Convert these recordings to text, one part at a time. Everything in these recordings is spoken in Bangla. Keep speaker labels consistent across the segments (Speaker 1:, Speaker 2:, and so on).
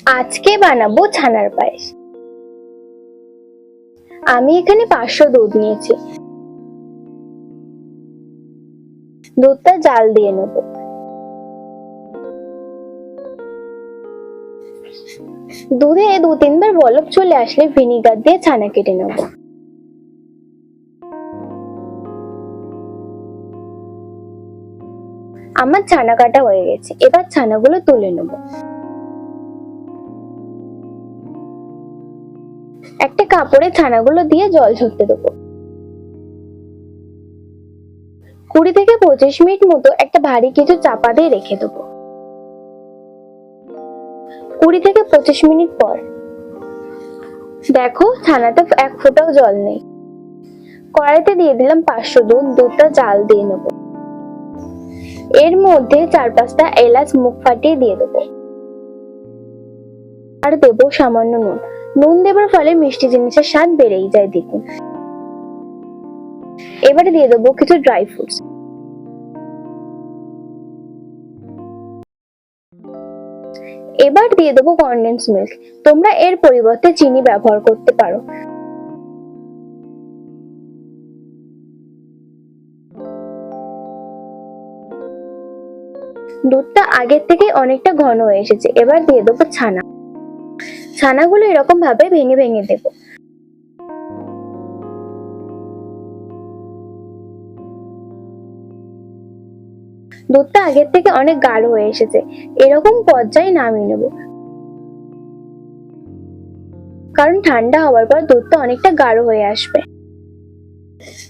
Speaker 1: আজকে বানাবো ছানার পায়েস। আমি এখানে 500 দুধ নিয়েছি। দুধটা জাল দিয়ে নেব। দুধে 2-3 বার বলক চলে আসলে ভিনিগার দিয়ে ছানা কেটে নেব। আমার ছানা কাটা হয়ে গেছে, এবার ছানাগুলো তুলে নেব। একটা কাপড়ে ছানাগুলো দিয়ে জল ঝরতে দেবো। 20 থেকে 25 মিনিট মতো একটা ভারী কিছু চাপা দিয়ে রেখে দেবো। 20 থেকে 25 মিনিট পর দেখো ছানাতে এক ফোঁটাও জল নেই। কড়াইতে দিয়ে দিলাম 500 দুধ। দুধটা জাল দিয়ে নেব। এর মধ্যে 4-5টা এলাচ মুখ ফাটিয়ে দিয়ে দেবো। আর দেবো সামান্য নুন। নুন দেবার ফলে মিষ্টি জিনিসের স্বাদ বেড়েই যায় দ্বিগুণ। এবারে দিয়ে দেবো কিছু ড্রাই ফ্রুটস। এবার দিয়ে দেবো কনডেন্স মিল্ক। তোমরা এর পরিবর্তে চিনি ব্যবহার করতে পারো। দুধটা আগের থেকে অনেকটা ঘন হয়ে এসেছে। এবার দিয়ে দেবো ছানা। ছানাগুলো এরকম ভাবে ভেঙে ভেঙে দেব। দুধটা আগের থেকে অনেক গাঢ় হয়ে এসেছে। এরকম পর্যায়ে নামিয়ে নেব, কারণ ঠান্ডা হওয়ার পর দুধটা অনেকটা গাঢ় হয়ে আসবে।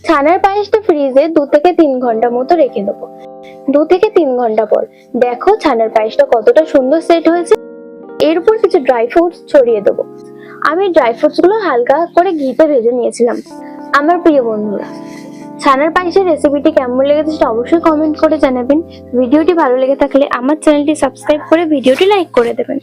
Speaker 1: ছানার পায়েসটা ফ্রিজে 2 থেকে 3 ঘন্টা মতো রেখে দেবো। 2 থেকে 3 ঘন্টা পর দেখো ছানার পায়েসটা কতটা সুন্দর সেট হয়েছে। এর উপর কিছু ড্রাই ফ্রুটস ছড়িয়ে দেবো। আমি ড্রাই ফ্রুটস গুলো হালকা করে ঘিতে ভেজে নিয়েছিলাম। আমার প্রিয় বন্ধুরা, ছানার পায়েসের রেসিপিটি কেমন লেগেছে সেটা অবশ্যই কমেন্ট করে জানাবেন। ভিডিওটি ভালো লেগে থাকলে আমার চ্যানেলটি সাবস্ক্রাইব করে ভিডিওটি লাইক করে দেবেন।